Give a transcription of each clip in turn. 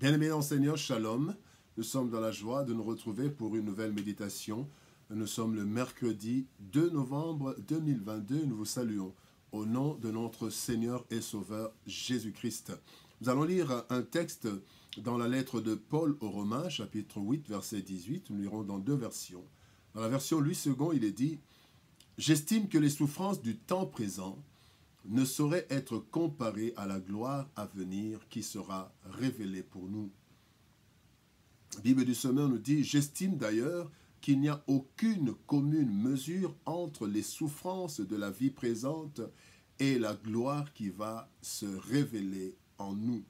Bien-aimés dans le Seigneur, Shalom. Nous sommes dans la joie de nous retrouver pour une nouvelle méditation. Nous sommes le mercredi 2 novembre 2022. Nous vous saluons au nom de notre Seigneur et Sauveur Jésus-Christ. Nous allons lire un texte dans la lettre de Paul aux Romains, chapitre 8, verset 18. Nous lirons dans deux versions. Dans la version Louis II, il est dit « J'estime que les souffrances du temps présent ne saurait être comparé à la gloire à venir qui sera révélée pour nous. » La Bible du Semeur nous dit « J'estime d'ailleurs qu'il n'y a aucune commune mesure entre les souffrances de la vie présente et la gloire qui va se révéler en nous. »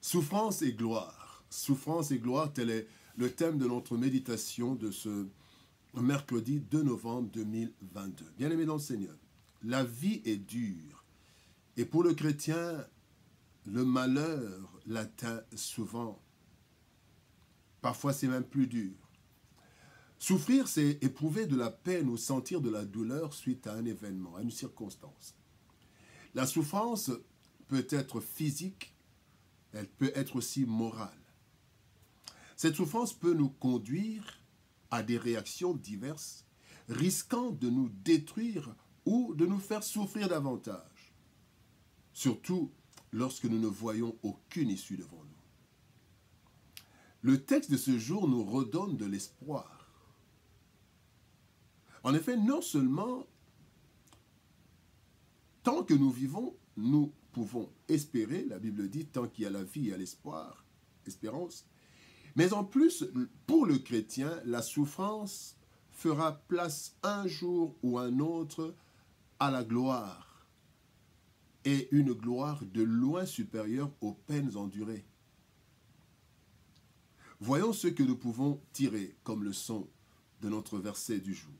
Souffrance et gloire. Souffrance et gloire, tel est le thème de notre méditation de ce mercredi 2 novembre 2022. Bien-aimés dans le Seigneur, la vie est dure et pour le chrétien, le malheur l'atteint souvent. Parfois, c'est même plus dur. Souffrir, c'est éprouver de la peine ou sentir de la douleur suite à un événement, à une circonstance. La souffrance peut être physique, elle peut être aussi morale. Cette souffrance peut nous conduire à des réactions diverses, risquant de nous détruire ou de nous faire souffrir davantage, surtout lorsque nous ne voyons aucune issue devant nous. Le texte de ce jour nous redonne de l'espoir. En effet, non seulement, tant que nous vivons, nous pouvons espérer, la Bible dit, tant qu'il y a la vie, il y a l'espoir, espérance, mais en plus, pour le chrétien, la souffrance fera place un jour ou un autre à la gloire, et une gloire de loin supérieure aux peines endurées. Voyons ce que nous pouvons tirer comme leçon de notre verset du jour.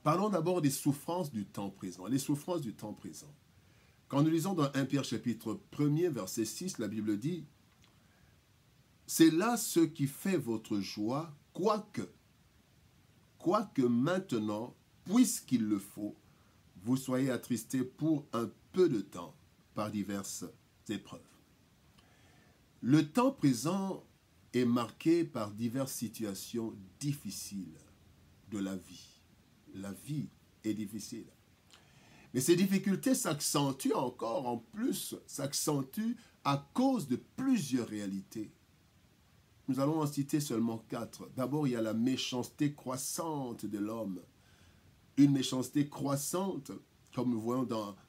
Parlons d'abord des souffrances du temps présent. Les souffrances du temps présent. Quand nous lisons dans 1 Pierre chapitre 1er, verset 6, la Bible dit « C'est là ce qui fait votre joie, quoique maintenant, puisqu'il le faut, vous soyez attristés pour un peu de temps par diverses épreuves. » Le temps présent est marqué par diverses situations difficiles de la vie. La vie est difficile. Mais ces difficultés s'accentuent encore, en plus, s'accentuent à cause de plusieurs réalités. Nous allons en citer seulement 4. D'abord, il y a la méchanceté croissante de l'homme. Une méchanceté croissante, comme nous voyons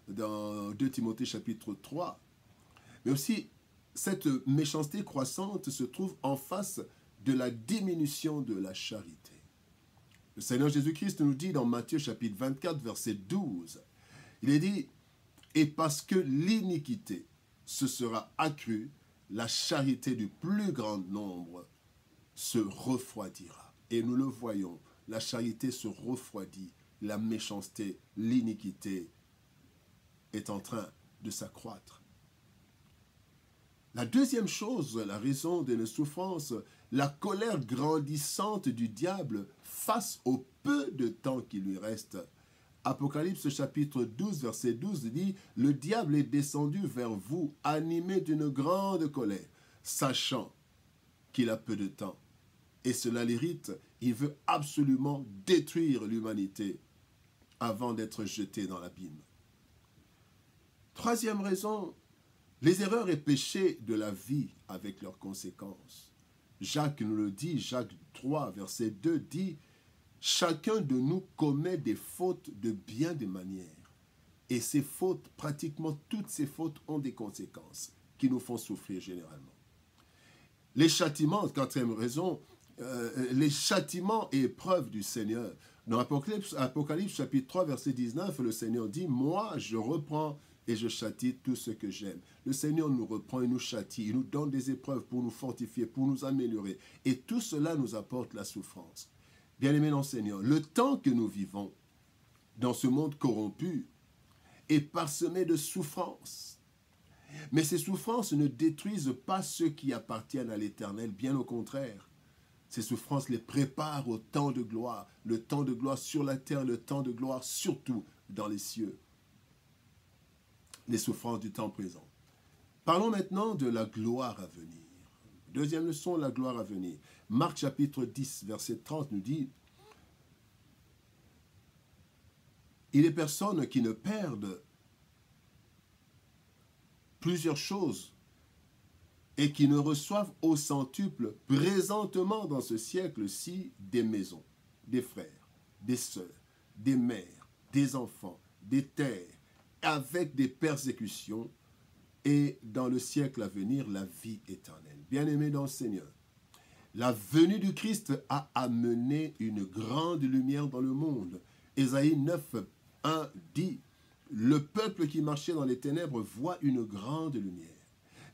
dans 2 Timothée chapitre 3. Mais aussi, cette méchanceté croissante se trouve en face de la diminution de la charité. Le Seigneur Jésus-Christ nous dit dans Matthieu chapitre 24, verset 12, il est dit « Et parce que l'iniquité se sera accrue, la charité du plus grand nombre se refroidira. » Et nous le voyons, la charité se refroidit, la méchanceté, l'iniquité est en train de s'accroître. La deuxième chose, la raison de nos souffrances, la colère grandissante du diable face au peu de temps qui lui reste. Apocalypse chapitre 12, verset 12 dit « Le diable est descendu vers vous, animé d'une grande colère, sachant qu'il a peu de temps. Et cela l'irrite, il veut absolument détruire l'humanité avant d'être jeté dans l'abîme. » Troisième raison, les erreurs et péchés de la vie avec leurs conséquences. Jacques nous le dit, Jacques 3, verset 2 dit « Chacun de nous commet des fautes de bien des manières. Et ces fautes, pratiquement toutes ces fautes, ont des conséquences qui nous font souffrir généralement. » Les châtiments, quatrième raison, les châtiments et épreuves du Seigneur. Dans Apocalypse chapitre 3, verset 19, le Seigneur dit « Moi, je reprends et je châtie tout ce que j'aime. » Le Seigneur nous reprend et nous châtie, il nous donne des épreuves pour nous fortifier, pour nous améliorer. Et tout cela nous apporte la souffrance. Bien-aimés dans le Seigneur, le temps que nous vivons dans ce monde corrompu est parsemé de souffrances. Mais ces souffrances ne détruisent pas ceux qui appartiennent à l'Éternel, bien au contraire. Ces souffrances les préparent au temps de gloire, le temps de gloire sur la terre, le temps de gloire surtout dans les cieux. Les souffrances du temps présent. Parlons maintenant de la gloire à venir. Deuxième leçon, la gloire à venir. Marc chapitre 10, verset 30 nous dit « Il est personnes qui ne perdent plusieurs choses et qui ne reçoivent au centuple présentement dans ce siècle-ci des maisons, des frères, des sœurs, des mères, des enfants, des terres, avec des persécutions, et dans le siècle à venir, la vie éternelle. » Bien-aimés dans le Seigneur, la venue du Christ a amené une grande lumière dans le monde. Ésaïe 9, 1 dit « Le peuple qui marchait dans les ténèbres voit une grande lumière. »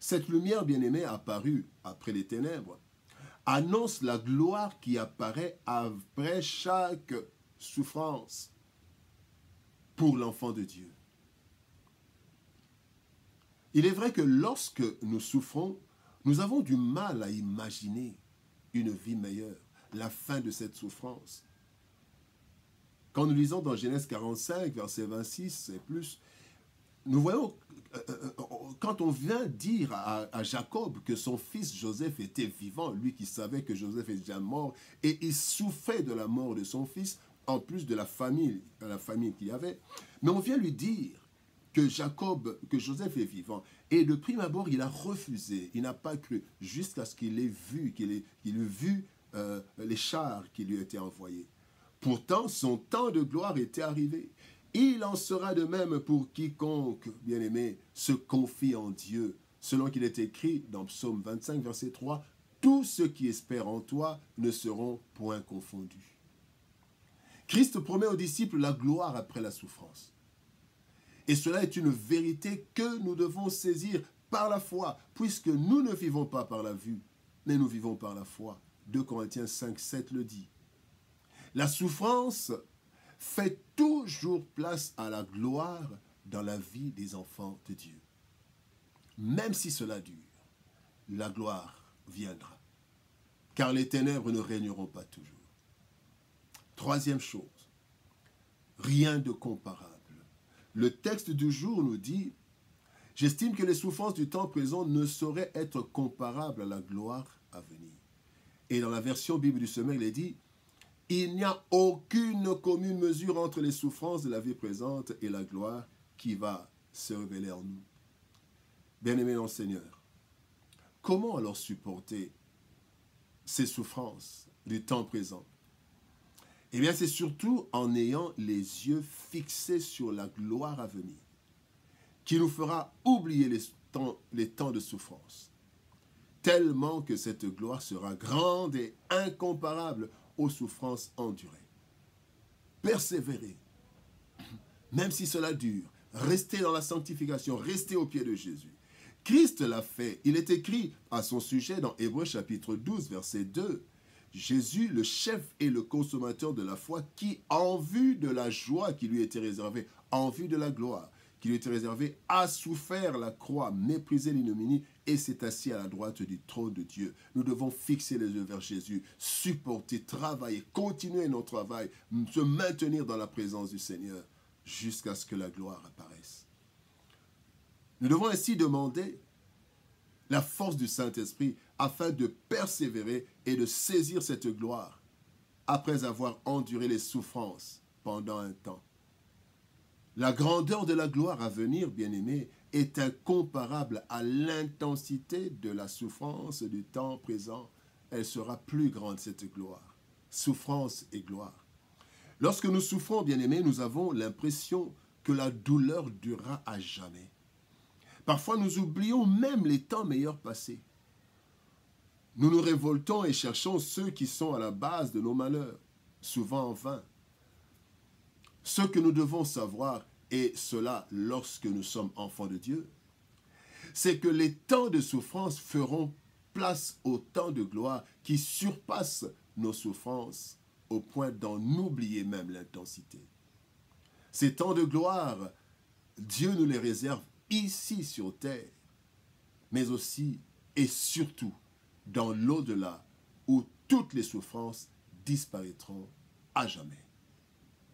Cette lumière, bien-aimée, apparue après les ténèbres, annonce la gloire qui apparaît après chaque souffrance pour l'enfant de Dieu. Il est vrai que lorsque nous souffrons, nous avons du mal à imaginer une vie meilleure, la fin de cette souffrance. Quand nous lisons dans Genèse 45, verset 26 et plus, nous voyons, quand on vient dire à Jacob que son fils Joseph était vivant, lui qui savait que Joseph était déjà mort, et il souffrait de la mort de son fils, en plus de la famille qu'il y avait, mais on vient lui dire que Joseph est vivant. Et de prime abord, il a refusé, il n'a pas cru, jusqu'à ce qu'il ait vu, les chars qui lui étaient envoyés. Pourtant, son temps de gloire était arrivé. Il en sera de même pour quiconque, bien-aimé, se confie en Dieu. Selon qu'il est écrit dans Psaume 25, verset 3, « Tous ceux qui espèrent en toi ne seront point confondus. » Christ promet aux disciples la gloire après la souffrance. Et cela est une vérité que nous devons saisir par la foi, puisque nous ne vivons pas par la vue, mais nous vivons par la foi. 2 Corinthiens 5, 7 le dit. La souffrance fait toujours place à la gloire dans la vie des enfants de Dieu. Même si cela dure, la gloire viendra, car les ténèbres ne régneront pas toujours. Troisième chose, rien de comparable. Le texte du jour nous dit « J'estime que les souffrances du temps présent ne sauraient être comparables à la gloire à venir. » Et dans la version Bible du Semeur, il est dit « Il n'y a aucune commune mesure entre les souffrances de la vie présente et la gloire qui va se révéler en nous. » Bien-aimés dans le Seigneur, comment alors supporter ces souffrances du temps présent? Eh bien, c'est surtout en ayant les yeux fixés sur la gloire à venir qui nous fera oublier les temps de souffrance, tellement que cette gloire sera grande et incomparable aux souffrances endurées. Persévérer, même si cela dure, rester dans la sanctification, rester au pied de Jésus. Christ l'a fait. Il est écrit à son sujet dans Hébreux chapitre 12, verset 2, Jésus, le chef et le consommateur de la foi, qui, en vue de la joie qui lui était réservée, en vue de la gloire qui lui était réservée, a souffert la croix, méprisé l'ignominie et s'est assis à la droite du trône de Dieu. Nous devons fixer les yeux vers Jésus, supporter, travailler, continuer notre travail, se maintenir dans la présence du Seigneur jusqu'à ce que la gloire apparaisse. Nous devons ainsi demander la force du Saint-Esprit afin de persévérer et de saisir cette gloire après avoir enduré les souffrances pendant un temps. La grandeur de la gloire à venir, bien-aimés, est incomparable à l'intensité de la souffrance du temps présent. Elle sera plus grande, cette gloire. Souffrance et gloire. Lorsque nous souffrons, bien-aimés, nous avons l'impression que la douleur durera à jamais. Parfois, nous oublions même les temps meilleurs passés. Nous nous révoltons et cherchons ceux qui sont à la base de nos malheurs, souvent en vain. Ce que nous devons savoir, et cela lorsque nous sommes enfants de Dieu, c'est que les temps de souffrance feront place aux temps de gloire qui surpassent nos souffrances au point d'en oublier même l'intensité. Ces temps de gloire, Dieu nous les réserve ici sur terre, mais aussi et surtout dans l'au-delà où toutes les souffrances disparaîtront à jamais.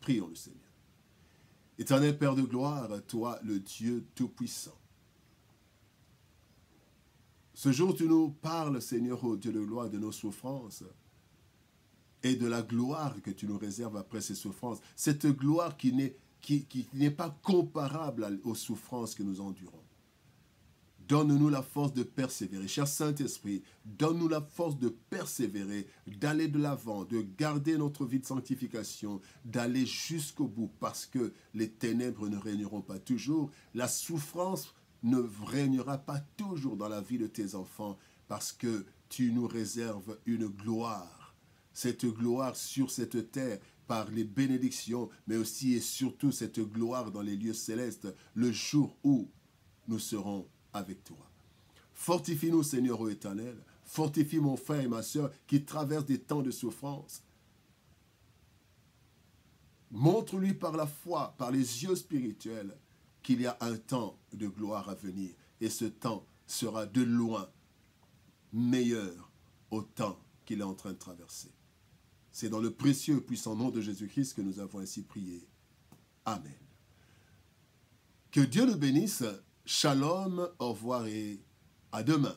Prions le Seigneur. Éternel Père de gloire, toi le Dieu Tout-Puissant, Ce jour, tu nous parles, Seigneur, ô Dieu de gloire, de nos souffrances et de la gloire que tu nous réserves après ces souffrances. Cette gloire qui n'est pas comparable aux souffrances que nous endurons. Donne-nous la force de persévérer. Cher Saint-Esprit, donne-nous la force de persévérer, d'aller de l'avant, de garder notre vie de sanctification, d'aller jusqu'au bout, parce que les ténèbres ne régneront pas toujours. La souffrance ne régnera pas toujours dans la vie de tes enfants, parce que tu nous réserves une gloire. Cette gloire sur cette terre, par les bénédictions, mais aussi et surtout cette gloire dans les lieux célestes, le jour où nous serons avec toi. Fortifie-nous, Seigneur ô Éternel. Fortifie mon frère et ma soeur qui traversent des temps de souffrance. Montre-lui par la foi, par les yeux spirituels, qu'il y a un temps de gloire à venir. Et ce temps sera de loin meilleur au temps qu'il est en train de traverser. C'est dans le précieux et puissant nom de Jésus-Christ que nous avons ainsi prié. Amen. Que Dieu nous bénisse. Shalom, au revoir et à demain.